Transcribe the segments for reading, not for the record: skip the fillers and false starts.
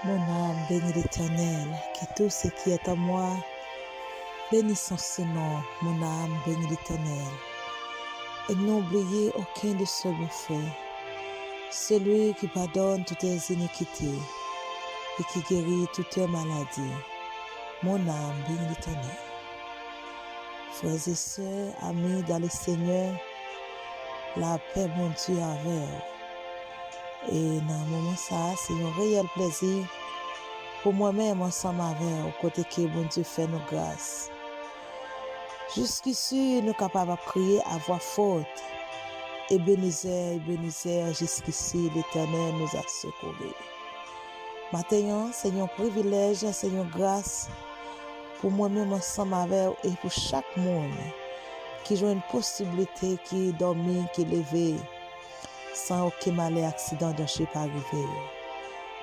Mon âme bénit l'Éternel, que tout ce qui est en moi bénisse son nom. Mon âme bénit l'Éternel. Et n'oubliez aucun de ses bienfaits. Celui qui pardonne toutes tes iniquités et qui guérit toutes tes maladies. Mon âme bénit l'Éternel. Frères et sœurs, amis dans le Seigneur, la paix, mon Dieu, avec vous. Et dans le moment ça, c'est un réel plaisir pour moi-même ensemble avec vous, côté que bon Dieu fait nos grâces. Jusqu'ici, nous sommes capables de prier à voix forte. Ebenezer, jusqu'ici, l'Éternel nous a secourus. Maintenant, c'est un privilège, c'est une grâce pour moi-même ensemble avec vous et pour chaque monde qui a une possibilité, qui dormit, qui levé, sans aucun malheur, accident, danger pas arrivé.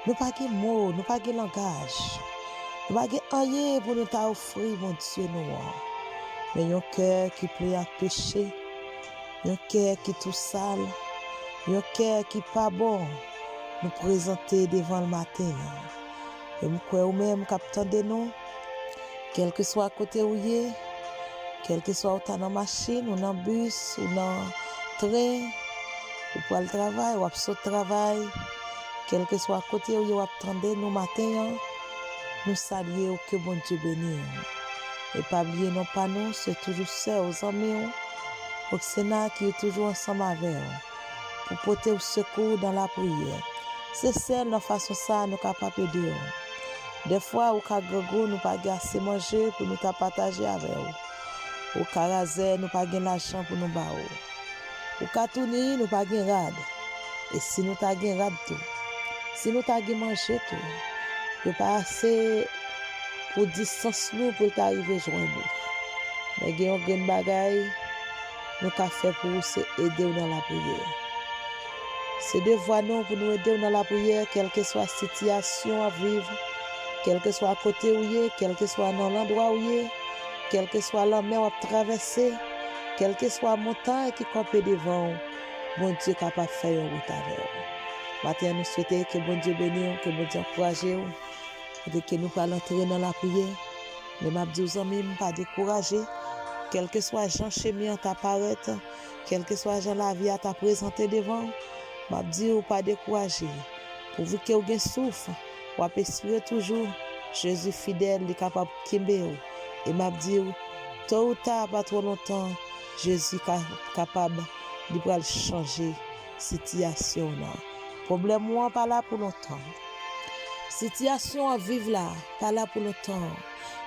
Nous n'avons pas de mots, nous n'avons pas de langage. Nous n'avons pas rien pour nous offrir, mon Dieu, nous. Mais un cœur qui plaît à pécher, un cœur qui est tout sale, un cœur qui n'est pas bon, nous présenter devant le matin. Et nous croyons même qu'attend de nous, quel que soit à côté où il est, quel que soit dans la machine, ou dans le bus, ou dans le train, ou pour le travail, ou à le travail, quel que soit à côté où il attendez nous matin, nous saluons que bon Dieu bénisse. Et pas oublier non pas nous, c'est toujours sœurs, aux amis, au Sénat qui est toujours ensemble avec nous, pour porter au secours dans la prière. C'est celle de façon ça nous capables d'aider. Des fois, au cas nous n'avons pas assez manger pour nous partager avec vous. Au cas nous n'avons pas l'argent pour nous battre. Au cas tourner, nous n'avons pas de rade. Et si nous avons rade tout, si nous avons mangé tout, nous n'avons pas assez pour distance nous pour arriver à joindre. Mais il y a un bagage nous avons fait pour aider dans la prière. C'est devoir nous pour nous aider dans la prière, quelle que soit la situation à vivre, quel que soit à côté où il est, quel que soit dans l'endroit où il est, quel que soit la mer à traverser, quel que soit la montagne qui campe devant, bon Dieu est capable de faire une route avec vous. Maintenant, nous souhaitons que bon Dieu bénisse, que bon Dieu encourage vous, et que nous puissions entrer dans la prière. Mais je dis aux amis, pas décourager, quel que soit Jean Chémian t'apparaître, quel que soit Jean la vie à t'a présenté devant, je dis pas décourager. Pourvu que vous souffre, vous espérez toujours, Jésus fidèle, il est capable de kimber. Et m'a dit, tôt ou tard, pas trop longtemps, Jésus est capable de changer la situation. Problème, moi, pas là pour longtemps. Situation à vivre là, pas là pour longtemps.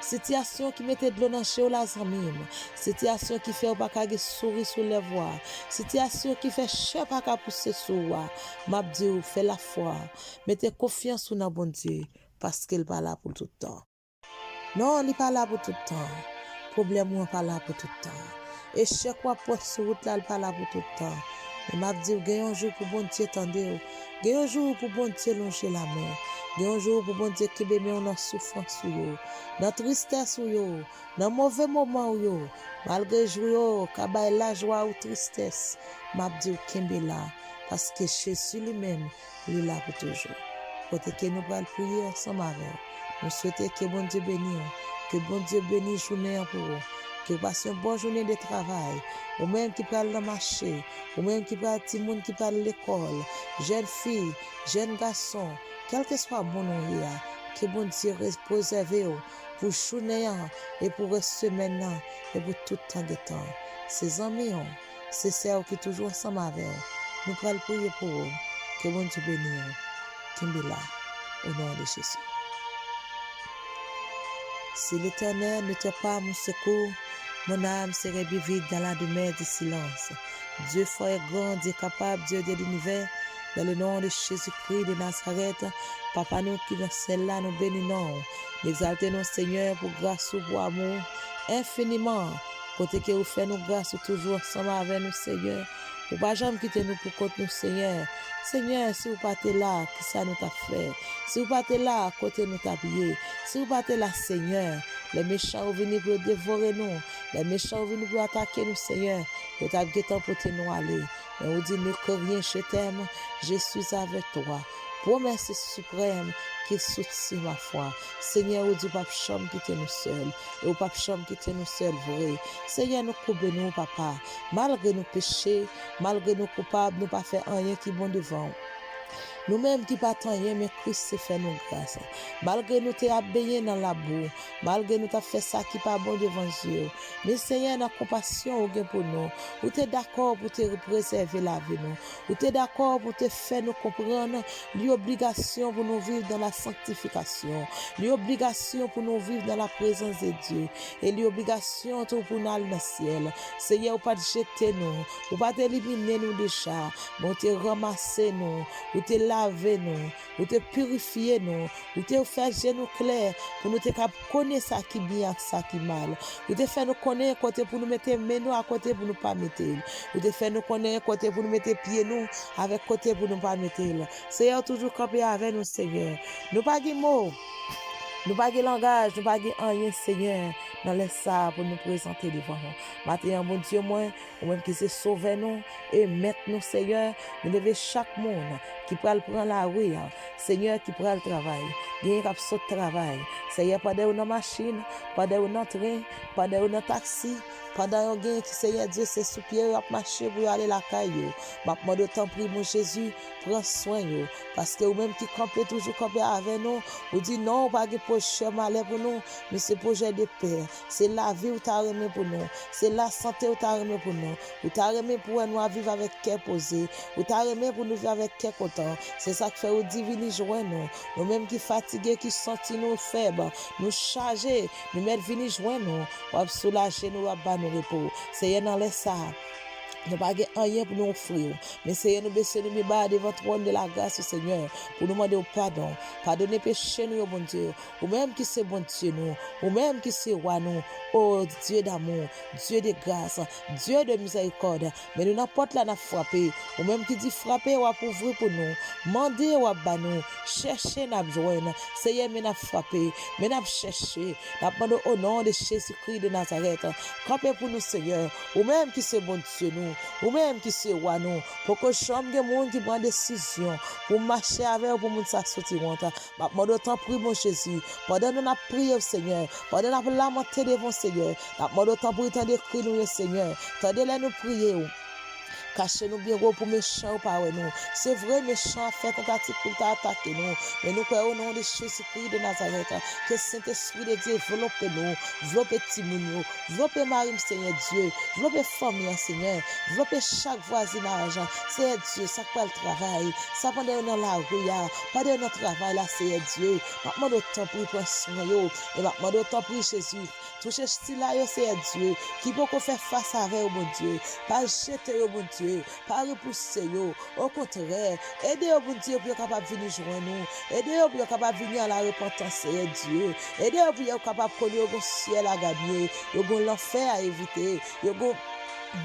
Situation qui mette de l'eau dans chez la zamim. Situation qui fait pas qu'à sourire sur les voies. Situation qui fait cher pas qu'à pousser sur moi. M'a dit fait la foi. Mettez confiance dans bon Dieu parce qu'il pas là pour tout le temps. Non, il pas là pour tout le temps. Problème ou pas là pour tout le temps. Et chaque fois porte sur route là, il pas là pour tout le temps. Et m'a dit gagne un jour pour bon Dieu tendez. Gagne un jour pour bon Dieu longer la main. Gagne un jour pour bon Dieu qui bémet on en souffrance yo. Dans tristesse yo, dans mauvais moment yo, malgré joie, kabay la joie ou tristesse, m'a dit kembe là parce que Jésus lui-même il est là pour toujours. Côté que nous allons prier ensemble avec. Nous souhaitons que bon Dieu bénisse, que bon Dieu bénisse journée pour vous, que vous passez une bonne journée de travail, ou même qui parle dans le marché, ou même qui parle petit monde qui parle à l'école, jeune fille, jeune garçon, quel que soit bon nom que bon Dieu préserve pour journée et pour semaine et pour tout temps de temps. Ces amis, c'est ceux qui sont toujours ensemble avec vous. Nous allons prier pour vous, que bon Dieu bénisse, qu'il est là, au nom de Jésus. Si l'Éternel ne tient pas mon secours, mon âme serait vide dans la demeure du silence. Dieu fort et grand, Dieu capable, Dieu de l'univers, dans le nom de Jésus-Christ de Nazareth, Papa nous qui dans celle-là nous bénissons. Nous exaltons nos Seigneur pour grâce ou pour amour infiniment Côté que vous faites nous grâce toujours ensemble avec nous, Seigneur. Ou pas jamais quitter nous pour contre nous, Seigneur. Seigneur, si vous partez là, qui ça nous t'a fait? Si vous partez là, à côté nous t'a pillé. Si vous partez là, Seigneur, les méchants vont venir pour dévorer nous. Les méchants vont venir pour attaquer nous, Seigneur. Vous t'avez guettant pour nous aller. Mais vous dites, ne que rien, je t'aime, je suis avec toi. Promesse suprême qui soutient ma foi. Seigneur, vous dites, pas chambre quitter nous seuls. Et vous pas chambre quitter nous seuls, vrai. Seigneur, nous courbons nous, papa. Malgré nos péchés, malgré nos coupables, nous pas fait rien qui bon devant. Nous-mêmes qui pas rien, mais Christ s'est fait nous grâce. Malgré nous t'es baigné dans la boue, malgré nous t'as fait ça qui pas bon devant Dieu. Mais Seigneur, la compassion pour nous. Ou t'es d'accord pour te préserver la vie nous. Ou t'es d'accord pour te faire nous comprendre l'obligation pour nous vivre dans la sanctification. L'obligation pour nous vivre dans la présence de Dieu. Et l'obligation pour nous aller dans le ciel. Seigneur, ou pas te jeter nous. Ou pas t'éliminer nous déjà. Mais ou te ramasser nous. Ou te laver nous, ou te purifier nous, ou te faire genou clair pour nous te connaître ça qui bien, ça qui mal. Ou te faire nous connaître côté pour nous mettre main nous à côté pour nous pas mettre. Ou te faire nous connaître côté pour nous mettre pied nous avec côté pour nous pas mettre. Seigneur toujours camper avec nous, Seigneur. Nous pas de mots. Nous pas de langage, nous pas de rien, Seigneur, dans les sables pour nous présenter devant nous. Maintenant, mon Dieu, moi, ou même qui s'est sauvé nous et mettre nous, Seigneur, nous devons chaque monde qui peut prendre la rue, Seigneur, qui prend le travail, qui a sauté le travail. Seigneur, pas de une machine, pas de un train, pas de un taxi, pendant que Seigneur Dieu, c'est sous pied, à marcher pour aller la caillou. Maintenant, de temps prie, mon Jésus, prends soin, parce que vous-même qui campez toujours camper avec nous, vous dites non, pas de projet malheur pour nous, mais c'est projet de paix. C'est la vie où tu as remis pour nous. C'est la santé où tu as remis pour nous. Où tu as remis pour nous vivre avec cœur posé. Où tu as remis pour nous vivre avec cœur content. C'est ça qui fait au divin joindre nous. Nous-mêmes qui fatigués, qui sentis nous faibles, nous charger, nous mettre venir joindre nous, pour soulager nous, pour nous repos. C'est dans les ça. Nous n'avons pas rien pour nous offrir. Mais Seigneur, nous baissons nous bas devant votre trône de la grâce, Seigneur, pour nous demander pardon. Pardonnez péché nous, bon Dieu. Ou même qui c'est bon Dieu nous. Ou même qui c'est roi nous. Oh Dieu d'amour, Dieu de grâce, Dieu de miséricorde. Mais nous n'importe là, nous frappé. Ou même qui dit frapper ou ouvrir pour nous. Mandez ou bas nous. Chercher, nous joindre. Seigneur, mais nous frappé. Mais nous chercher. Nous demandons au nom de Jésus-Christ de Nazareth. Campez pour nous, Seigneur. Ou même qui c'est bon Dieu nous. Ou même qui c'est roi nous, pour que chambre de monde qui prend décision, pour marcher avec pour monde ça sortir honte. Maintenant d'autant prie mon Jésus, pendant nous n'a prié Seigneur, pendant nous avons lamenté devant Seigneur, maintenant d'autant prie tant de cri nous Seigneur, tendez les nous prier. Cachez-nous bien gros pour méchants ou pas nous. C'est vrai méchant a fait tentative pour t'attaquer nous. Mais nous croyons au nom de Jésus-Christ de Nazareth. Que Saint-Esprit de Dieu enveloppe nous. Enveloppe Timounio. Enveloppe Marie, Seigneur Dieu. Enveloppe famille, Seigneur. Enveloppe chaque voisinage. Seigneur Dieu, ça pas le travail. Ça pas dans la rue. Pas dans notre travail là, Seigneur Dieu. Maintenant d'autant pour prendre soin. Et maintenant d'autant pour Jésus. Touchez style là, Seigneur Dieu. Qui peut faire face avec mon Dieu. Pas jeter mon Dieu, pas repousser yo, au contraire, aidez au bon Dieu pour capable venir joindre nous, aidez pour capable venir à la repentance, Seigneur Dieu, aidez pour capable connaître le ciel à gagner, le bon l'enfer à éviter, le bon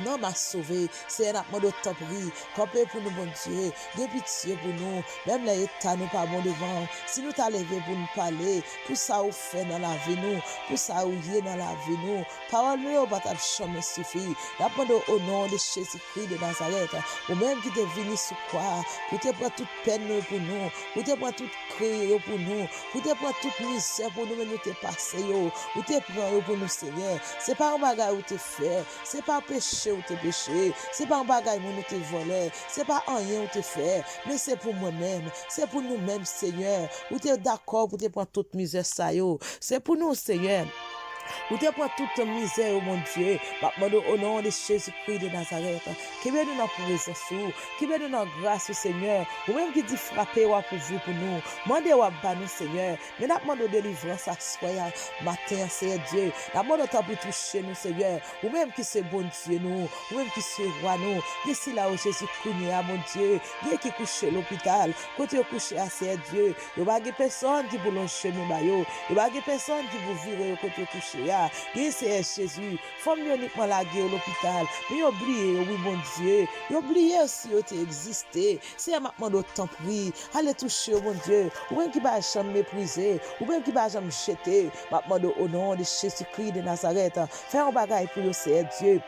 non m'a sauvé, c'est un appel de temps pris, campé pour nous, bon Dieu, de pitié pour nous, même les états nous pas bon devant, si nous t'a levé pour nous parler, pour ça ou fait dans la vie nous, pour ça ou y est dans la vie nous, parole nous, pas ta chambre suffit, l'appel au nom de Jésus-Christ de Nazareth, ou même qui te venu sous quoi, pour te prendre toute peine pour nous, pour te prendre toute cri pour nous, pour te prendre toute misère pour nous, mais nous te passer, ou te prendre pour nous, Seigneur, c'est pas un bagage où te fait, c'est pas péché ou te péché, c'est pas un bagage où nous te volé, c'est pas rien où te fait, mais c'est pour moi-même, c'est pour nous-mêmes, Seigneur, où tu es d'accord pour te prendre toute misère ça yo, c'est pour nous, Seigneur. Ou te prends toute misère, mon Dieu, au nom de Jésus-Christ de Nazareth, qui vient nous dans présence, qui vient nous dans grâce, Seigneur, ou même qui dit frapper ou pour vous, pour nous, mandez ou à nous, Seigneur, mais nous demandons délivrance à soi, matin, Seigneur Dieu, nous demandons pour toucher nous, Seigneur, ou même qui c'est bon Dieu, nous, ou même qui c'est roi, nous, ici là où Jésus-Christ est, mon Dieu, viens qui couche à l'hôpital, quand tu es couché à Seigneur Dieu, il n'y a pas personne qui vous longe nous, il n'y a pas personne qui vous vire quand tu es couché. monsieur ya. Gen Seigneur Jésus, femme uniquement la guerre à l'hôpital. Mais oublié, oui bon Dieu. Oublié aussi yo te existé. C'est maintenant de temps pris. Allez toucher mon Dieu. Ou même qui va jamais mépriser, ou même qui va jamais jeter. Maintenant au nom de Jésus-Christ de Nazareth, fais un bagage pour le Seigneur Dieu.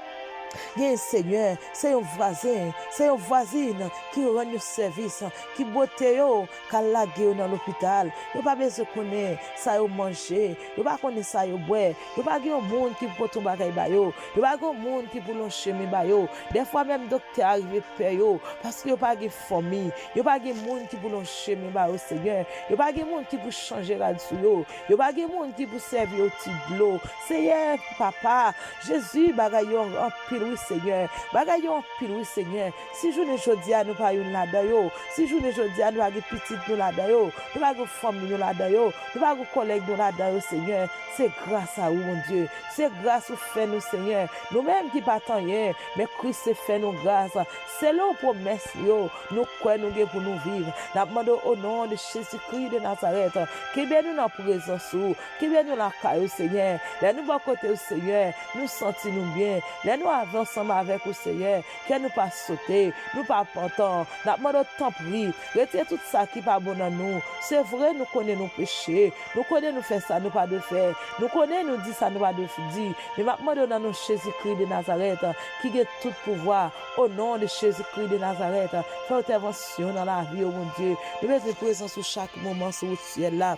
Gen Seigneur, c'est un voisin, c'est une voisine qui rend le service, qui botte yo, qui lage dans l'hôpital. Yo pas besoin connaître ça yo manger, yo pas connaître ça yo boire, yo pas gen monde qui pour ton bagay ba yo, yo pas gen monde qui pour l'on chemin ba yo. Des fois même docteur arrive père yo parce que yo pas gen famille, yo pas gen monde qui pour l'on chemin ba yo Seigneur. Yo pas gen monde qui pour changer la yo, yo pas gen monde qui pour servir au petit bleu. Seigneur papa, Jésus bagay yo en pile oui Seigneur. Bagay yo en pile oui Seigneur. Si journée jodi a nous pas yon la yo, si journée jodi a nous pas petite nous la yo, nous pas famille nous la yo, nous pas collègue nous la yo Seigneur. C'est grâce à vous mon Dieu. C'est grâce au fait nous Seigneur. Nous même qui pas tant rien, mais Christ fait nous grâce. C'est là promesse yo. Nous quoi nous pour nous vivre. N'a demandé au nom de Jésus-Christ de Nazareth. Qui bien nous dans présence ou, qui bien nous la caille Seigneur. Là nous bas côté au Seigneur, nous sentons nous bien. Là nous avons ensemble avec au Seigneur, que nous pas sauter, nous pas pantant. N'a demandé temps pris. Retirez tout ça qui pas bon dans nous. C'est vrai nous connaissons nos péchés. Nous connaissons nous faire ça nous pas de faire. Nous connaissons nous dit ça nous pas de dire. Mais maintenant dans nous Jésus-Christ de Nazareth qui a tout pouvoir au nom de Jésus-Christ de Nazareth. Fais intervention dans la vie, oh mon Dieu. Nous mettons présence sur chaque moment sur le ciel là.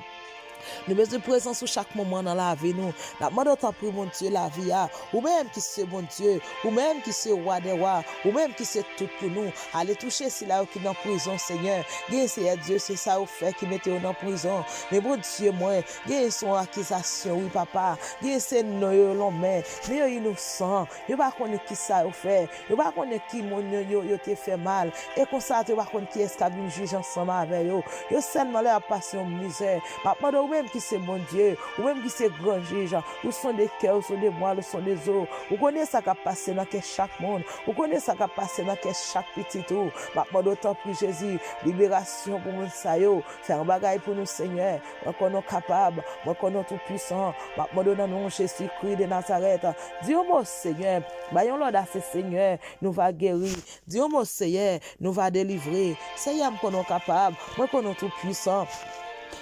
Nous besoin de présence sur chaque moment dans la vie nous. La demande tant pour mon Dieu la vie ou même qui c'est bon Dieu, ou même qui c'est roi des rois, ou même qui c'est tout pour nous. Allez toucher si là qui dans prison Seigneur. Bien c'est Dieu c'est ça au fait qui mettez dans prison. Mais bon Dieu moi, bien son accusation oui papa. Bien c'est nous l'homme mais innocent. Yo pas connaître qui ça au fait. Yo pas connaître qui mon yo te fait mal et comme ça tu pas connaître qui est-ce qui vient juger ensemble avec yo. Yo seulement leur passion misère. Papa ou même qui c'est bon Dieu, ou même qui c'est grand juge, ou sont des cœurs, ou sont des moelles, ou sont des os, ou connaissez ça qui a passé dans chaque monde, ou connaissez ça qui a passé dans chaque petit tour. Maintenant d'autant plus Jésus, libération pour nous ça yo, faire un bagage pour nous Seigneur, moi qu'on est capable, moi qu'on est tout puissant. Maintenant dans nous Jésus-Christ de Nazareth, Dieu mon Seigneur, baillons l'audace Seigneur, nous va guérir. Dieu mon Seigneur, nous va délivrer. Seigneur, moi qu'on est capable, moi qu'on est tout puissant.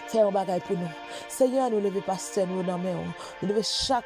Fais un bagage pour nous. Seigneur, nous levons pasteur nous dans main. Nous levons chaque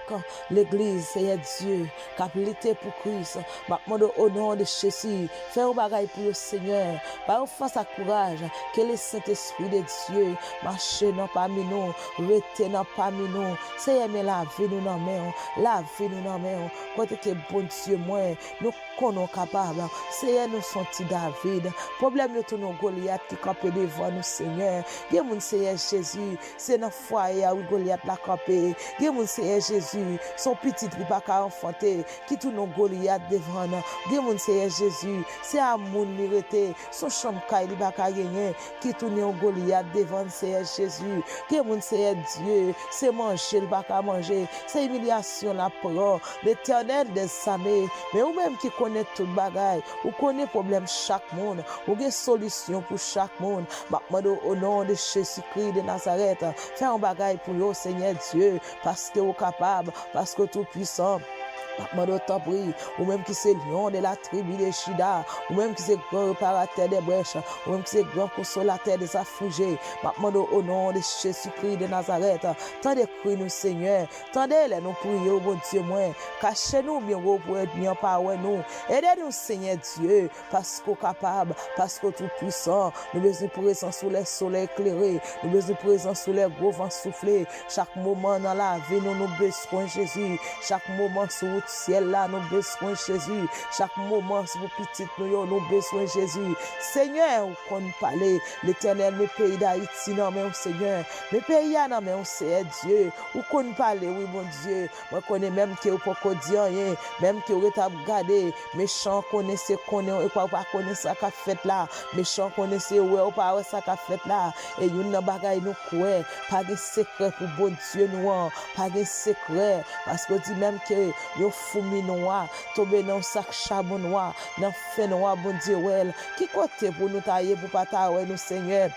l'église, Seigneur Dieu, qui a lutté pour Christ. Maintenant, au nom de Jésus, fais un bagage pour le Seigneur. Par force à courage, que le Saint-Esprit de Dieu marche dans parmi nous, rete dans parmi nous. Seigneur, mais la vie nous dans main. La vie nous dans main. Quand tu es bon Dieu, moi, nous sommes capables. Seigneur, nous sommes David. Problème, nous sommes Goliath qui campe devant nous, Seigneur. Dieu, mon Seigneur Jésus, c'est dans foyer où Goliath la campé. Dieu mon Seigneur Jésus, son petit li pas ka enfanter, qui tout nos Goliath devant nous. Dieu mon Seigneur Jésus, c'est à moun li rete, son chambre kay li pas ka gagner, qui tout nos Goliath devant Seigneur Jésus. Dieu mon Seigneur Dieu, c'est manger li pas ka manger, c'est humiliation la prend. L'Éternel des armées, mais ou même qui connaît tout bagaille, ou connaît problème chaque monde, ou des solution pour chaque monde. Maintenant au nom de Jésus-Christ de Nazareth, fais un bagage pour eux, Seigneur Dieu, parce que vous êtes capable, parce que tout puissant. Maintenant, prie, ou même qui c'est lion de la tribu de Shida, ou même qui c'est grand réparateur des brèches, ou même qui c'est grand consolateur des affligés. Maintenant, au nom de Jésus-Christ de Nazareth, tendez cri nous, Seigneur, tendez les nous prier, bon Dieu, moi, cachez-nous bien pour être bien par nous. Aidez-nous, Seigneur Dieu, parce qu'on est capable, parce qu'on est tout puissant. Nous besoin de présence sous les soleils éclairés, nous besoin de présence sous les gros vents soufflés. Chaque moment dans la vie, nous besoin Jésus. Chaque moment sous le ciel là, nous besoin Jésus. Chaque moment sous petite nous besoin Jésus. Seigneur, où qu'on parle, l'Éternel, mes pays d'Haïti, non mais Seigneur, mes pays non mais c'est Dieu. Où qu'on parle, oui mon Dieu. Moi connais même que pas dire rien, même que vous avez regardé, méchant connaissez et pas connaissez ça qu'a fait là, méchant connaissez ou pas ça qu'a fait là. Et une bagaille nous quoi, pas de secret pour bon Dieu nous, pas de secret parce que dit même que yo fourmi noir tomber dans sac charbon noir dans fait noir bon Dieu qui côté pour nous tailler pour pas tailler nous Seigneur.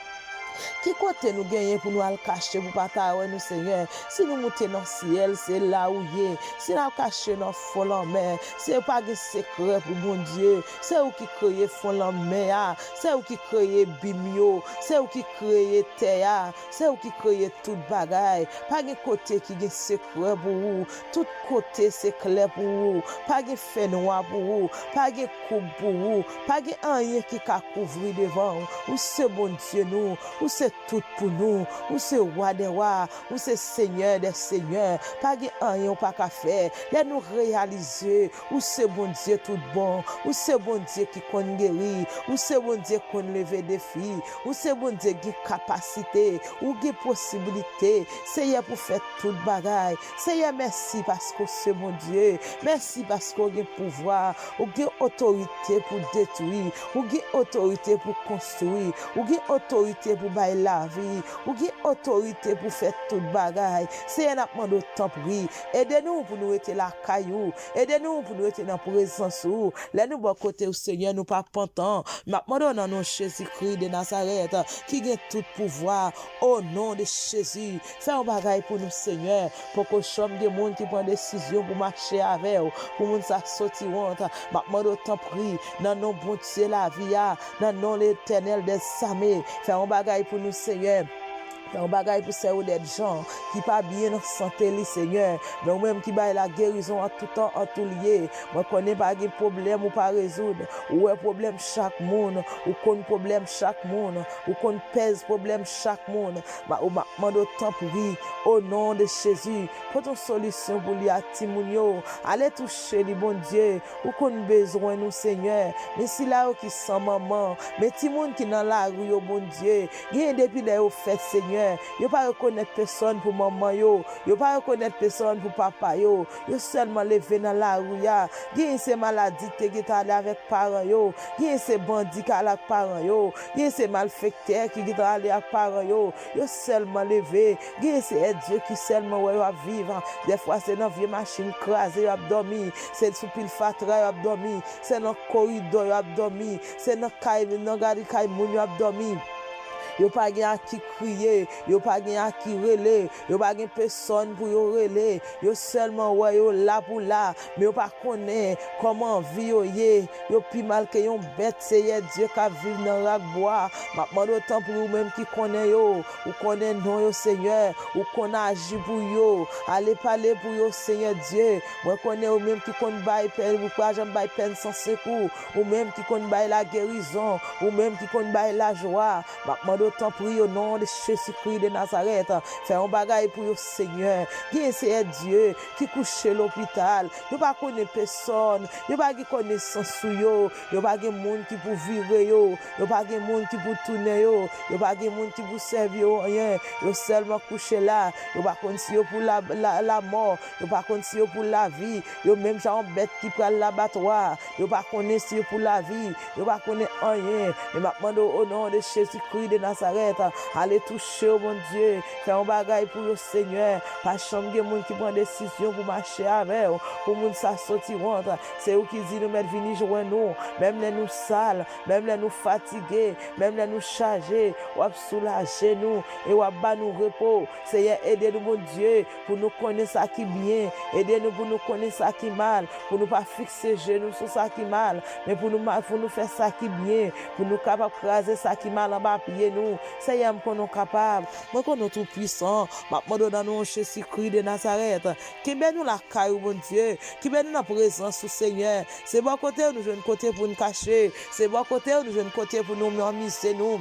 Qui côté nous gagner pour nous al cacher pour pas ta nous Seigneur. Si nous montons dans le ciel, c'est là où y est. Si nous cacher dans fond en mer, c'est pas de secret pour bon Dieu. C'est où qui crée fond en mer, c'est où qui crée bimio, c'est où qui crée terre, c'est où qui crée toute bagaille. Pas de côté qui est secret pour vous. Tout côté c'est clair pour vous. Pas de fait noir pour vous. Pas de coupe pour vous. Pas de rien qui a couvrir devant. Ou c'est bon Dieu nous. Ou c'est tout pour nous, ou c'est roi des rois, ou c'est seigneur des seigneurs, pas de rien pas qu'à faire, les nous réaliser, ou c'est bon Dieu tout bon, ou c'est bon Dieu qui connaît guérir, ou c'est bon Dieu qui connaît lever des filles, ou c'est bon Dieu qui a capacité, ou qui possibilité, Seigneur pour faire toute bagaille, Seigneur merci parce que c'est bon Dieu, merci parce qu'on a pouvoir, ou qui autorité pour détruire, ou qui autorité pour construire, ou qui autorité pour bailler la vie, ou qui autorité pour faire toute bagaille. C'est un appel de temps pris. Aidez-nous pour nous être la caillou. Aidez-nous pour nous être dans la présence. Là nous bon côté au Seigneur, nous pas pantant. Maintenant dans nos Jésus-Christ de Nazareth, qui a tout pouvoir au nom de Jésus. Fais un bagaille pour nous Seigneur, pour que chambre des monde qui prend décision pour marcher avec vous, pour nous ça sortir honte. Maintenant de temps pris, dans nos bon Dieu la vie, dans nos l'éternel des armées. Fais un bagaille pour nous Seigneur. Un bagage pour ces des gens qui pas bien en santé li Seigneur, mais même qui bail la guérison en tout temps en tout lié. Moi connais pas de problème ou pas résoudre, ou un problème chaque monde, ou qu'on problème chaque monde, ou qu'on pèse problème chaque monde. Ou demande autant pour lui au nom de Jésus. Pour ton solution pour lui à Timounio, allez toucher les bon Dieu, ou qu'on besoin nous Seigneur. Mais si là qui sans maman, mais Timoun qui dans la rue au bon Dieu, il depuis là au fait Seigneur. Yo pas reconnaître personne pour maman yo pas reconnaître personne pour papa yo seulement levé dans la rue ya gen ces maladies qui allé avec parents yo gen ces bandits qui allé avec parents yo gen ces malfaiteurs qui allé avec parents yo seulement levé gen c'est Dieu qui seulement ouais va vivre des fois c'est dans vieux machine crasé yo dormi c'est sous pile fatra yo dormi c'est dans corridor yo dormi c'est dans caille dans gari caille moun yo dormi. Yo pas gen qui crier, yo pas gen qui relé, yo pas gen personne pour yo relé, yo seulement ouais yo là pour là, mais yo pas connaît comment vivre yo plus mal que yon bête c'est Dieu qui vit dans la bois. Maintenant autant pour vous même qui connaît yo, ou connaît non yo Seigneur, ou qu'on agit pour yo, allez parler pour yo Seigneur Dieu. Moi connais ou même qui connaît bail peine, pourquoi j'aime bail peine sans secours, ou même qui connaît bail la guérison, ou même qui connaît bail la joie. Maintenant autant prier au nom de Jésus-Christ de Nazareth. Fais un bagage pour le Seigneur. Qui c'est Dieu qui couche à l'hôpital. Yo pas connaît personne. Yo pas connaissance sur yo. Yo pas de monde qui pour vivre yo. Yo pas de monde qui pour tourner yo. Yo pas de monde qui pour servir rien. Yo seulement couché là. Yo pas connait si yo pour la mort. Yo pas connait si yo pour la vie. Yo même genre bête qui prend l'abattoir. Yo pas connait si yo pour la vie. Yo pas connait rien. Mais maintenant au nom de Jésus-Christ de Nazareth, allez toucher au bon Dieu, faire un bagage pour le Seigneur, pas chambre de monde qui prend décision pour marcher avec, pour monde ça sortir honte. C'est eux qui dit nous mettre venir joindre nous, même les nous sales, même les nous fatigués, même les nous chargés, ou soulager nous et ou bas nous repos. Seigneur, aidez-nous mon Dieu pour nous connaître ça qui bien, aidez-nous pour nous connaître ça qui mal, pour nous pas fixer genoux sur ça qui mal, mais pour nous faire ça qui bien, pour nous capable craser ça qui mal en bas pied nous. Seigneur, qu'on nous capable, moi qu'on nous tout puissant, maintenant dans nous Jésus-Christ de Nazareth, qui ben nous la caille mon Dieu, qui ben nous la présence du Seigneur. C'est bon côté nous jeune côté pour nous cacher, c'est bon côté nous jeune côté pour nous miser nous.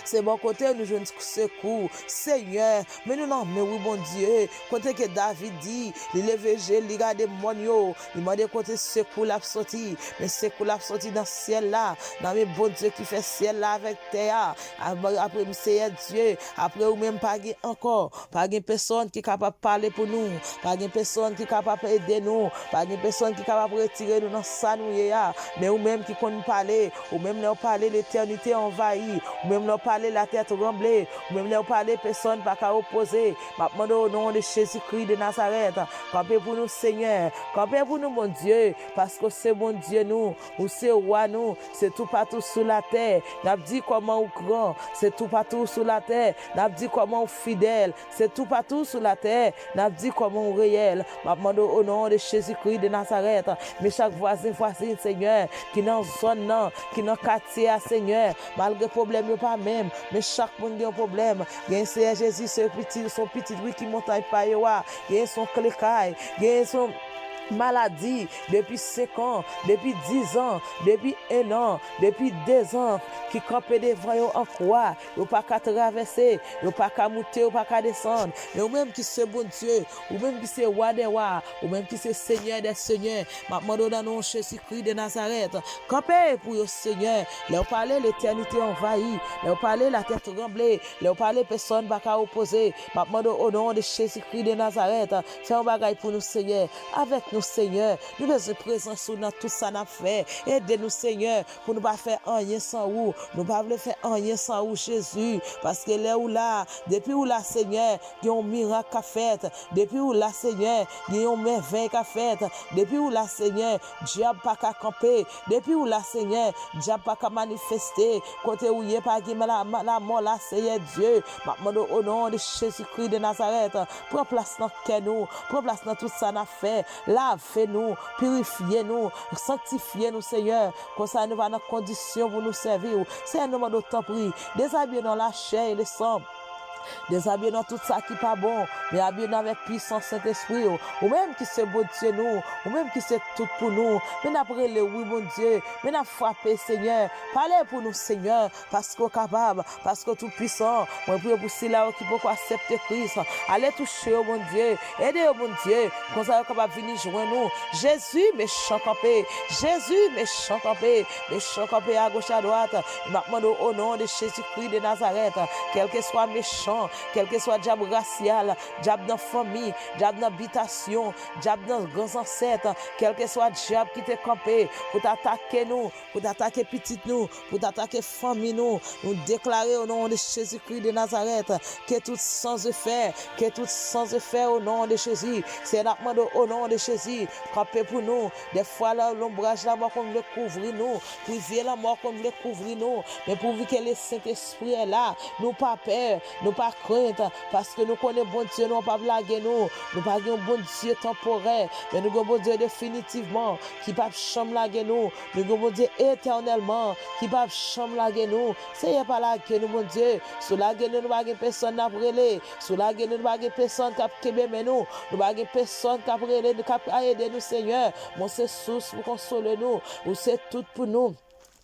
C'est bon côté nous jeunes secours Seigneur mais nous non mais oui bon Dieu côté que David dit il lever il regarder mon yo il m'a dit côté secours l'a sorti mais secours l'a sorti dans ciel là dans mes bon Dieu qui fait ciel là avec terre après Seigneur Dieu après ou même pas encore pas personne qui capable parler pour nous pas personne qui capable aider nous pas personne qui capable retirer nous dans ça nous mais ou même qui connaît parler ou même nous parler l'éternité envahie ou même nous parler la tête tremblée, ou même nous parler personne pas qu'à opposer. M'a demandé au nom de Jésus-Christ de Nazareth, campez pour nous Seigneur, campez pour nous mon Dieu, parce que c'est mon Dieu nous, ou c'est roi nous, c'est tout partout sur la terre. N'a dit comment ou grand, c'est tout partout sur la terre. N'a dit comment ou fidèle, c'est tout partout sur la terre. N'a dit comment ou réel. M'a demandé au nom de Jésus-Christ de Nazareth, mais chaque voisine Seigneur, qui dans zone non, qui dans quartier Seigneur, malgré problème pas même, mais chaque monde a un problème. Gain Seigneur Jésus, son petit lui qui montagne pas yoa, gain son clécaille, gain son maladie depuis 5 ans, depuis 10 ans, depuis 1 an, depuis 2 ans, qui campent devant eux en croix, ou pas qu'à traverser, ou pas qu'à monter, ou pas qu'à descendre, ou même qui c'est bon Dieu, ou même qui c'est roi des rois, ou même qui c'est Seigneur des seigneurs, maintenant dans nom Jésus-Christ de Nazareth, campez pour le Seigneur, leur parler l'éternité envahie, leur parler la tête tremblée, leur parler personne va qu'à opposer, maintenant au nom de Jésus-Christ de Nazareth, fais un bagage pour nous Seigneur, avec nous Seigneur, nous besoin présent sur nous tout ça n'a fait. Aidez-nous Seigneur pour nous pas faire rien sans vous. Nous pas faire rien sans vous Jésus parce que là où là, depuis où là Seigneur, il y a un miracle qu'a fait. Depuis où là Seigneur, il y a un merveille qu'a fait. Depuis où là Seigneur, diable pas qu'à camper. Depuis où là Seigneur, diable pas qu'à manifester. Côté où il y a pas qui la mort là Seigneur Dieu. Maintenant au nom de Jésus-Christ de Nazareth, prends place dans cœur nous, prends place dans tout ça n'a fait. Lavez-nous, purifiez-nous, sanctifiez-nous, Seigneur. Comme ça, nous allons dans condition pour nous servir. C'est un nom de temps pris. Déshabillez dans la chair et le sang. Déshabillez dans tout ça qui n'est pas bon, mais habillez avec puissance Saint-Esprit, ou même qui c'est bon Dieu nous, ou même qui c'est tout pour nous, mais n'après le oui mon Dieu, mais n'a frappé Seigneur, parlez pour nous Seigneur, parce qu'on est capable, parce qu'on est tout puissant, moi prie pour ceux-là qui peuvent accepter Christ, allez toucher au mon Dieu, aidez au mon Dieu, comme ça capable venir joindre nous, Jésus méchant campé, Jésus méchant campé à gauche à droite, maintenant au nom de Jésus-Christ de Nazareth, quel que soit méchant, quel que soit diable racial, diable dans famille, diable dans habitation, diable dans grands ancêtres, quel que soit diable qui t'est campé pour t'attaquer nous, pour t'attaquer petite nous, pour t'attaquer famille nous déclarer au nom de Jésus-Christ de Nazareth que tout sans effet, au nom de Jésus, c'est maintenant au nom de Jésus, camper pour nous, des fois là l'ombrage la mort qu'on veut couvrir nous, pour vivre la mort qu'on veut couvrir nous, mais pour que le Saint-Esprit est là, nous pas peur, nous pas crainte, parce que nous connaissons bon Dieu, nous pas blaguer nous pas un bon Dieu temporaire, mais nous avons bon Dieu définitivement, qui pas chambre laguer nous avons bon Dieu éternellement, qui pas chambre laguer nous, c'est pas là que nous bon Dieu, sous la gueule nous pas personne n'a brûlé, sous la gueule nous pas personne qui a kébé mais nous pas personne qui a brûlé, qui a aidé nous Seigneur, mon c'est source pour consoler nous, ou c'est tout pour nous.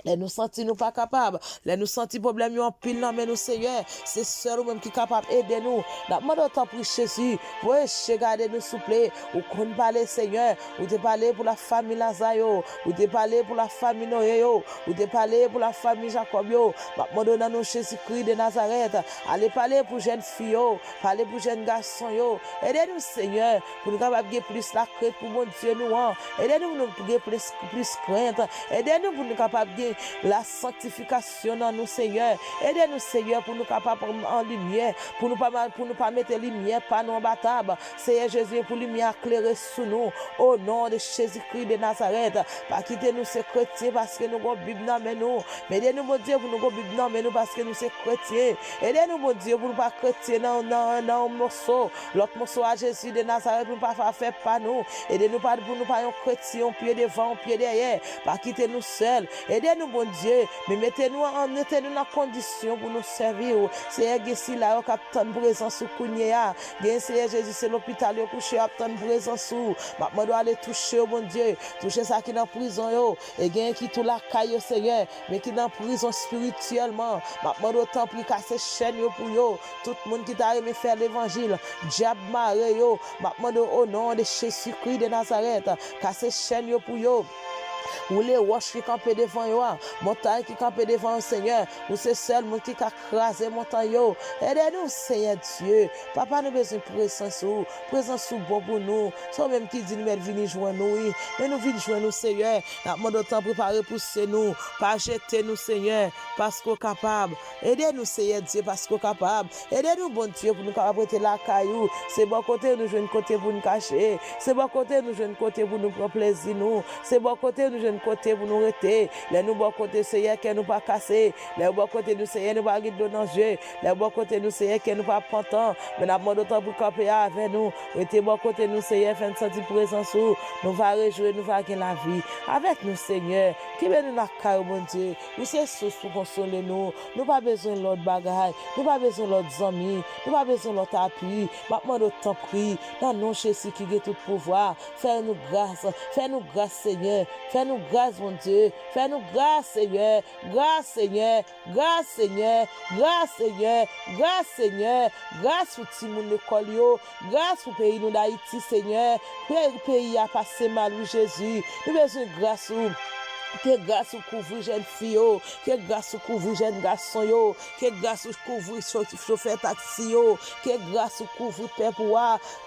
Les nous sentis nous pas capables, les nous sentis problème en pile non mais nous Seigneur, c'est seul ou même qui capable aider nous. La demande autant pour Jésus, ouais, regarder nous souple, ou qu'on parler Seigneur, ou te parler pour la famille Lazayo, ou te parler pour la famille Noé, ou te parler pour la famille Jacob yo. La demande dans nous Jésus-Christ de Nazareth, allez parler pour jeunes filles, parler pour jeunes garçons yo. Aidez-nous Seigneur, pour nous capable de plus la crainte pour mon Dieu nous. Aidez-nous pour nous plus crainte. Aidez-nous pour nous capable de la sanctification dans nous Seigneur, aidez-nous Seigneur pour nous capables en lumière, pour nous pas mettre lumière pas nous battable, Seigneur Jésus pour lumière éclairer sous nous, au nom de Jésus-Christ de Nazareth, pas quitter nous ces chrétiens parce que nous avons Bible dans nous, mais aidez-nous mon Dieu pour nous avons Bible dans nous parce que nous sommes chrétiens, aidez-nous mon Dieu pour nous pas chrétiens dans morceau, l'autre morceau à Jésus de Nazareth pour pas faire pas nous, aidez-nous pas pour nous pas un chrétien pied devant, pied derrière, pas quitter nous seuls, aidez-nous bon Dieu, mais mettez-nous dans condition pour nous servir. Seigneur, Gessi là, capitaine présence sous Kounia. Seigneur Jésus, c'est l'hôpital couché, capitaine présence sous. Maintenant, doit aller toucher, bon Dieu, toucher ça qui est dans prison, yo. Et gain qui tout la caille, Seigneur, mais qui est dans prison spirituellement. Maintenant, autant pour casser chaîne pour yo. Tout le monde qui t'a aimé faire l'évangile, diable maré, yo. Maintenant, au nom de Jésus-Christ de Nazareth, casser chaîne pour yo. Ou les roches qui campent devant yo, montagne qui campent devant Seigneur, ou c'est seul monde qui a crasé montagne yo. Aidez-nous Seigneur Dieu. Papa nous besoin présence bon pour nous. Soit même qui dit nous venir joindre nous, oui. Mais nous venons joindre nous Seigneur. Nous demandons temps préparer pour nous, pas jeter nous Seigneur, parce qu'on est capable. Aidez-nous Seigneur Dieu parce qu'on est capable. Aidez-nous bon Dieu pour nous prêter la caillou. C'est bon côté nous jouer côté pour nous cacher. C'est bon côté nous jouer côté pour nous prendre plaisir nous. C'est bon côté nous jouer côté pour nous rester. Les nous bon côté Seigneur qui nous pas casser. Les bon côté nous Seigneur nous pas guider dans jeu. Les bon côté nous Seigneur qui nous pas pantant. Mais nous demandons temps pour camper avec nous. Rester bon côté nous Seigneur faire sentir présence nous va réjouir, nous va gagner la vie avec nous Seigneur. Qui veut nous la caille mon Dieu. Nous c'est source pour consoler nous. Nous pas besoin de l'autre bagaille. Nous pas besoin de l'autre amis. Nous pas besoin de l'autre appui. Maintenant de temps pris dans nos Jésus qui a tout pouvoir. Fais-nous grâce Seigneur. Fais-nous grâce mon Dieu. Fais-nous grâce Seigneur. Grâce Seigneur. Grâce Seigneur. Grâce Seigneur. Grâce Seigneur. Grâce pour tout le monde l'école yo. Grâce pour pays nous d'Haïti Seigneur. Pays a passé mal oui Jésus. Nous besoin de grâce ou que grâce au couvre jeune fille, que grâce au couvre jeune garçon, que grâce au couvre chauffeur taxi, que grâce au couvre peuple,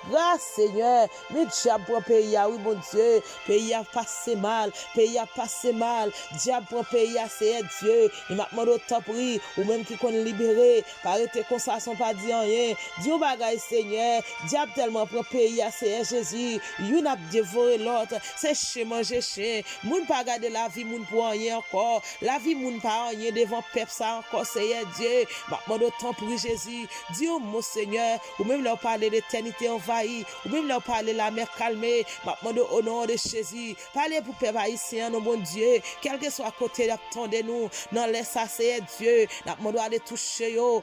grâce Seigneur, mais diable pour pays, oui mon Dieu, pays a passé mal, diable pour pays c'est Dieu, il m'a demandé autant pris, ou même qui qu'on libéré, arrêter comme ça sans pas dire rien, Dieu bagaille Seigneur, diable tellement pour pays c'est Jésus, il a dévoré l'autre, c'est chez manger chez, moun pas garder la vie moun pour rien encore, la vie moun pas rien devant peuple ça encore Seigneur Dieu, maintenant autant pour Jésus, Dieu mon Seigneur, ou même leur parler d'éternité envahie, ou même leur parler la mer calmée, maintenant au nom de Jésus, parler pour peuple haïtien non bon Dieu, quel que soit côté d'attendez-nous, non laisse ça Seigneur Dieu, maintenant aller toucher yo,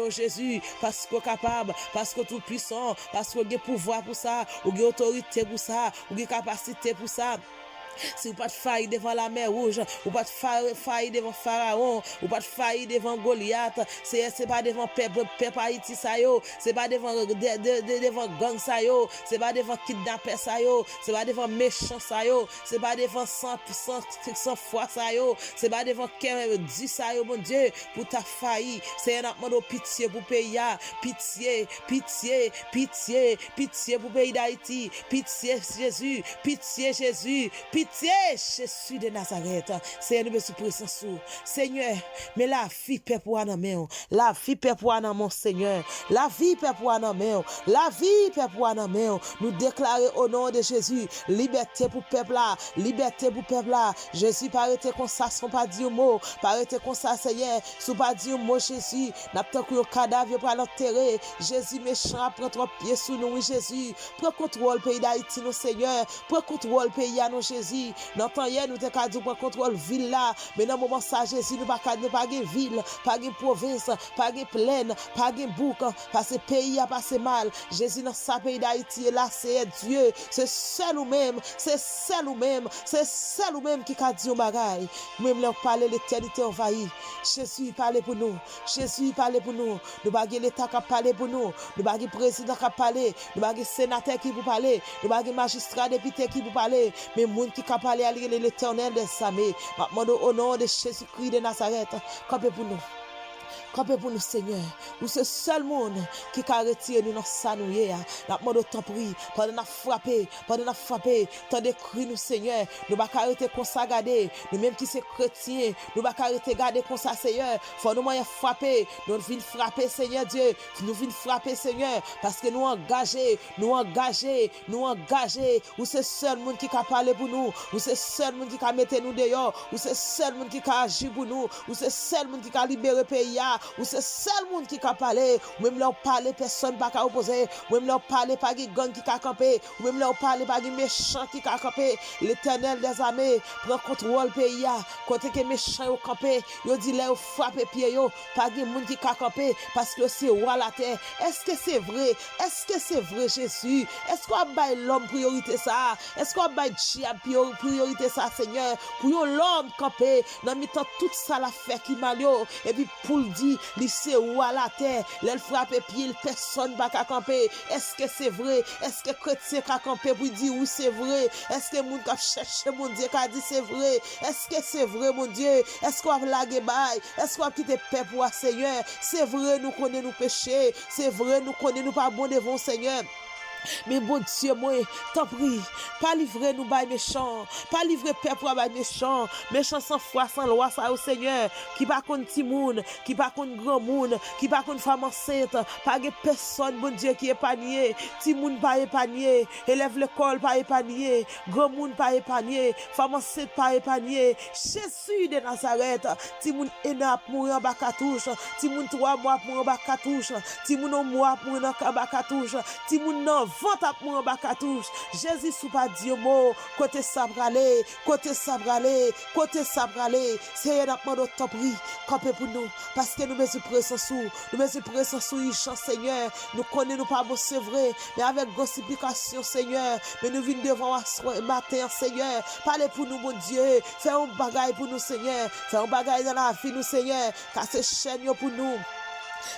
Jésus, parce qu'on est capable, parce qu'on est tout puissant, parce qu'on a pouvoir pour ça, ou a autorité pour ça, ou a capacité pour ça. Si vous pas de faille devant la mer rouge, ou pas de faille devant Pharaon, ou pas de faille devant Goliath, c'est pas devant peuple Haïti ça yo, c'est pas devant gang ça yo, c'est pas devant kidnapper ça yo, c'est pas devant méchant ça yo, c'est pas devant sans foi ça yo, c'est pas devant dit ça yo mon Dieu pour ta faille, c'est un demande pitié pour pays, pitié pour pays d'Haïti, pitié Jésus, pitié Jésus de Nazareth, Seigneur, nous sommes présents. Seigneur, mais la vie peuple pour la main, la vie peuple pour la main, Seigneur, la vie peuple pour la main, la vie peuple pour la main. Nous déclarer au nom de Jésus, liberté pour peuple là, liberté pour peuple là. Jésus pas été comme ça, sans pas dire mot, pas été comme ça, Seigneur, sans pas dire mot Jésus. N'a pas que le cadavre pour l'enterrer. Jésus méchant prend trois pieds sous nous, Jésus. Prends contrôle pays d'Haïti, nous Seigneur. Prends contrôle pays à nous Jésus. Dans temps hier nous te ka dit pour contrôle ville là, mais dans moment ça Jésus nous pas ville, pas de province, pas de plaine, pas de bouc parce que pays a passé mal. Jésus dans sa pays d'Haïti là c'est Dieu, c'est seul ou même qui a dit un bagaille. Même leur parler l'éternité envahie. Jésus parle pour nous. Nous pas l'état qui parler pour nous. Nous pas président qui parler, nous pas sénateur qui vous parler, nous pas magistrat député qui vous parler, mais monde qui a parlé à l'Éternel des armées. Maintenant au nom de Jésus-Christ de Nazareth, campez pour nous. Campez pour nous, Seigneur. Nous c'est seul monde qui a retiré nous dans sa nouille. N'a demandé autant pris, pendant n'a frappé, tant de cris nous, Seigneur. Nous pas arrêter comme ça garder. Nous même qui c'est chrétien, nous pas arrêter garder comme ça, Seigneur. Faut nous moyen frapper. Nous venons frapper, Seigneur Dieu. Nous venons frapper, Seigneur, parce que nous engagés. Ou c'est seul monde qui a parlé pour nous. Ou c'est seul monde qui a mettre nous dehors. Ou c'est seul monde qui a agi pour nous. Ou c'est seul monde qui a libéré pays. Ou c'est seul monde qui a parlé, ou même leur parler personne pas opposer, ou même leur parler pas de gang qui a campé, ou même leur parler pas de méchant qui a campé. L'Éternel des armées prend contrôle pays côté que méchant au campé, yo dit là frapper pied yo, pas de monde qui a campé parce que c'est roi la terre. Est-ce que c'est vrai Jésus? Est-ce qu'on bail l'homme priorité ça? Est-ce qu'on bail diable priorité ça Seigneur? Pour l'homme campé dans mi-temps tout ça la fait qui mal yo et puis pour le dire lui, c'est où à la terre, l'elle frappe pied, personne va camper. Est-ce que c'est vrai? Est-ce que chrétien va camper pour dire oui c'est vrai? Est-ce que moun qui cherche mon Dieu qui a dit c'est vrai? Est-ce que c'est vrai mon Dieu? Est-ce qu'on va laguer bail? Est-ce qu'on va quitter paix pour le Seigneur? C'est vrai nous connaissons nos péchés, c'est vrai nous connaissons nous pas bon devant Seigneur. Mais bon Dieu, moi, t'en prie, pas livrer nous bail méchant, pas livrer père pour bail méchant, méchant sans foi, sans loi, ça au Seigneur, qui pas contre petit monde, qui pas contre grand monde, qui pas contre femme enceinte, pas de personne, bon Dieu, qui est épargné, petit monde pas épargné, élève l'école pas épargné, grand monde pas épargné, femme enceinte pas épargné, Jésus de Nazareth, petit monde énorme pour mourir en bas cartouche, petit monde 3 mois pour mourir en bas cartouche, petit monde 1 mois pour mourir en bas cartouche, petit monde non vente à moi en bas cartouche. Jésus sous pas Dieu mot, côté sabralé, côté sabralé, côté sabralé. C'est un peu de temps pris, campé pour nous, parce que nous mettons pression sous, nous mettons pression sous Ishan Seigneur. Nous connaissons pas bon c'est vrai, mais avec gossipication Seigneur, mais nous venons devant matin Seigneur. Parlez pour nous mon Dieu, fais un bagaille pour nous Seigneur, fais un bagaille dans la vie nous Seigneur, casse chaîne pour nous.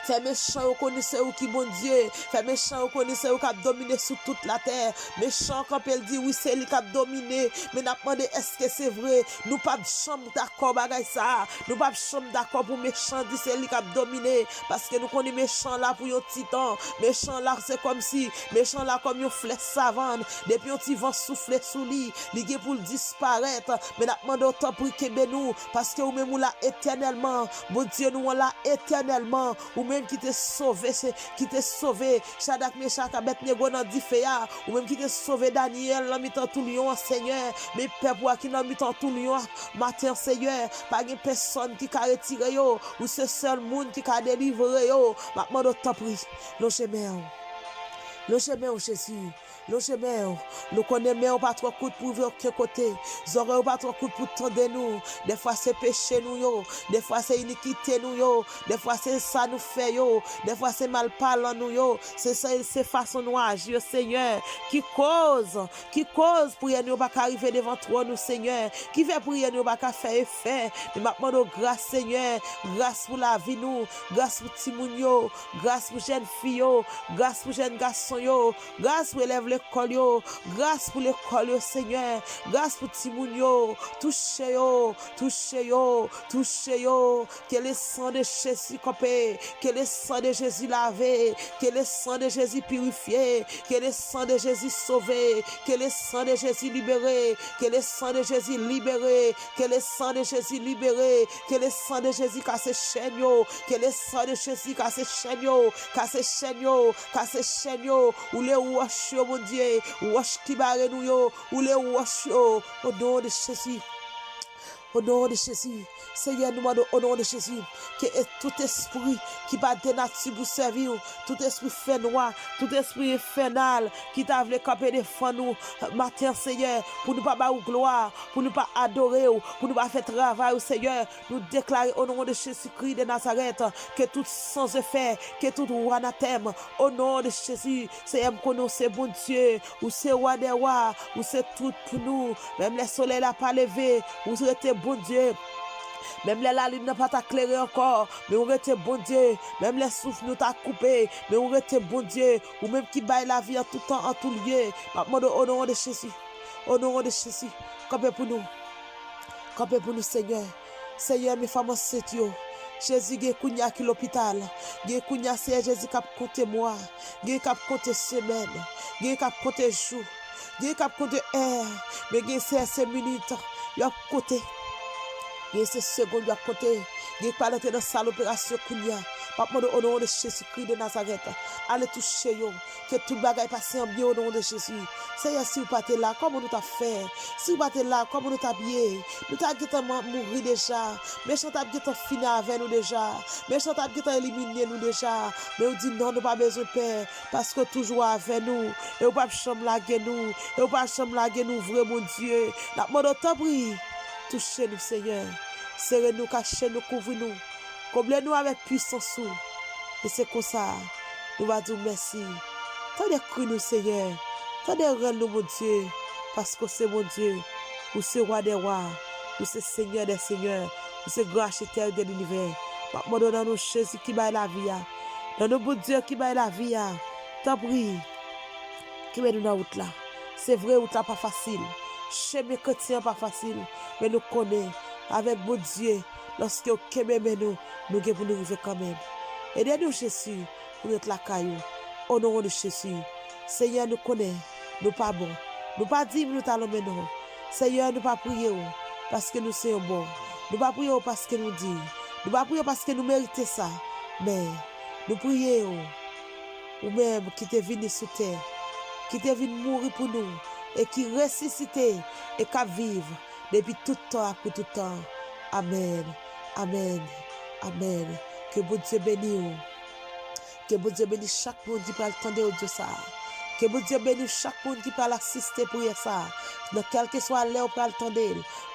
Fais méchant au connaisseur ou qui bon Dieu. Fais méchant au connaisseur ou qui a dominé sur toute la terre. Méchant quand elle dit oui c'est lui qui a dominé. Mais n'a pas demandé est-ce que c'est vrai. Nous pas de chambre d'accord bagay ça. Nous pas de chambre d'accord pour méchant dit c'est lui qui a dominé. Parce que nous connaissons méchant là pour un titan. Méchant là c'est comme si. Méchant là comme une flèche savane. Depuis un petit vent soufflé sous lui. Ligue pour disparaître. Mais n'a pas demandé autant pour qu'il nous. Parce que nous même là éternellement. Bon Dieu nous là éternellement. Ou même qui te sauvé, qui te sauvé, Shadak Meshach Abednego dans Difeya, ou même qui te sauvé Daniel dans mitan tout lion Seigneur, mais peuple qui dans mitan tout lion matin Seigneur, pas une personne qui a retiré yo, ou ce seul monde qui a délivré yo, maintenant de temps pris, le chemin Jésus. Le chemin, nous connaissons pas trop coup pour aucun côté. Nous pas trop coup pour tendre nous. Des fois c'est péché nous yo. Des fois c'est iniquité nous yo. Des fois c'est ça nous fait yo. Des fois c'est mal parlant nous yo. C'est ça, c'est façon nous agir Seigneur. Qui cause pour nous pas arriver devant toi nous Seigneur. Qui fait pour nous pas faire effet. Mais maintenant grâce Seigneur, grâce pour la vie nous, grâce pour Timoun yo, grâce pour jeune fille yo, grâce pour jeune garçon yo, grâce pour élève l'école yo, grâce pour l'école yo Seigneur, grâce pour Timoun yo, touchez yo, que le sang de Jésus copé, que le sang de Jésus lavé, que le sang de Jésus purifié, que le sang de Jésus sauvé, que le sang de Jésus libéré, que le sang de Jésus libéré, que le sang de Jésus libéré, que le sang de Jésus casse chaîne yo, que le sang de Jésus casse chaîne yo, ou les wash yo mon Dieu, wash qui barre nous yo, ou les wash yo, au nom de Jésus. Au nom de Jésus, Seigneur, nous demandons au nom de Jésus que tout esprit qui va de nature pour servir, tout esprit fait noir, tout esprit infernal qui t'a voulu camper devant nous, matin, Seigneur, pour nous pas avoir gloire, pour nous pas adorer, pour nous pas faire travail, Seigneur, nous déclarer au nom de Jésus-Christ de Nazareth que tout sans effet, que tout roi anathème, au nom de Jésus, Seigneur, nous c'est bon Dieu, ou c'est roi des rois, ou c'est tout pour nous, même le soleil n'a pas levé, ou c'est bon Dieu. Même la lune n'a pas t'éclairé encore, mais on était bon Dieu. Même les souffles nous t'a coupé, mais on était bon Dieu. Ou même qui baille la vie en tout temps, en tout lieu. Maintenant, au nom de Jésus, campez pour nous, Seigneur. Seigneur, mes femmes enceintes, Jésus, qui est qui l'hôpital. C'est Jésus qui a compté moi, qui a compté semaine, qui a compté jour, qui a compté heure, mais qui c'est 5 minutes, il a compté. Et ces secondes à côté, il pas dans la salle d'opération Kounia. Papa, au nom de Jésus-Christ de Nazareth, allez toucher yo, que tout bagaille passe en bien au nom de Jésus. Seigneur, si vous pas là, comment nous t'a fait? Si vous pas là, comment nous t'a bien? Nous t'a dit mourir déjà. Méchant t'a dit fini avec nous déjà. Méchant t'a dit éliminé nous déjà. Mais on dit non, nous pas besoin de paix, parce que toujours avec nous. Et on pas chambre laguer nous. Et on pas chambre laguer nous, vrai mon Dieu. La mode t'a pris. Touchez-nous, Seigneur. Serrez-nous, cachez-nous, couvrez-nous. Comblez-nous avec puissance. Et c'est comme ça. Nous allons dire merci. Tendez nous, Seigneur. Tendez nous, mon Dieu. Parce que c'est mon Dieu. Ou c'est roi des rois. Ou c'est Seigneur des seigneurs. Ou c'est grand architecte de l'univers. Maman dans nos Jésus qui baille la vie. Dans nos bon Dieu qui baille la vie. T'en prie. Qui met nous dans la route là. C'est vrai, route là pas facile. Chemin chrétien pas facile. Mais nous connaissons avec bon Dieu. Lorsque nous nous nous pour nous arriver quand même. Aidez-nous Jésus pour notre la caillou. Au nom de Jésus. Seigneur nous connaît. Nous pas bon. Nous pas dire nous t'allons maintenant. Seigneur nous pas prier parce que nous sommes bons. Nous pas prier parce que nous disons. Nous pas prier parce que nous méritons ça. Mais nous prions ou même qui t'est venu sur terre. Qui t'est venu mourir pour nous. Et qui ressuscité et qui vivre depuis tout temps après tout temps. Amen. Amen. Amen. Que bon Dieu bénisse. Que bon Dieu bénisse chaque monde qui peut attendre Dieu ça. Que bon Dieu bénisse chaque monde qui peut assister pour ça. Dans quel que soit l'heure pour attendre.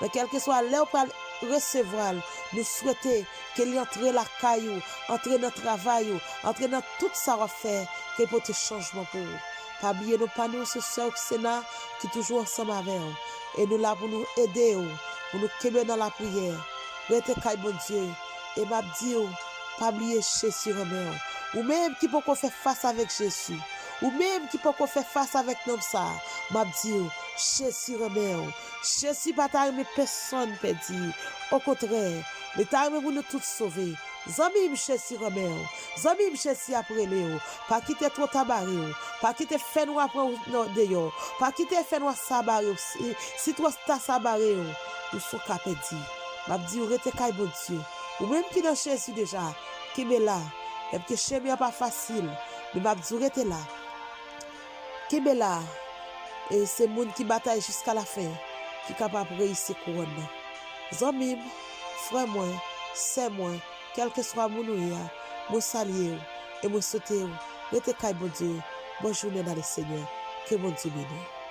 Dans quel que soit l'heure pour recevoir. Nous souhaitons qu'il entre la caillou, entre dans le travail, entre dans tout ça à faire, qu'il peut te changement pour vous. Pas oublier nos panneaux ce soir Sénat qui toujours ensemble avec nous. Et nous là pour nous aider, pour nous québer dans la prière. Rete kay bon Dieu. Et m'a dit, pas oublier Jésus Roméo. Ou même qui peut faire face avec Jésus. Ou même qui peut faire face avec nous ça. M'a dit, Jésus Roméo. Jésus pas t'arriver personne peut dire. Au contraire, mais t'arriver pour nous tous sauver. Zami Jésus Roméo. Zami Jésus après Léo. Pas quitter trop tabaré. Pas quitter fait nous après de yo. Pas quitter fait nous sabaré. Si toi t'as sabaré, ou sont capé dit. M'a dit, rete kay bon Dieu. Ou même qui dans Jésus déjà, qui est là. Et que chemin n'est pas facile. Mais m'a dit, rete là. Qui est là. Et c'est le monde qui bataille jusqu'à la fin. Qui est capable de réussir couronne. Zomim, frère moi, c'est moi, quel que soit mon nom, moi saluer et moi sauter. Rete kay bon Dieu. Bonne journée dans le Seigneur. Que bon Dieu bénisse.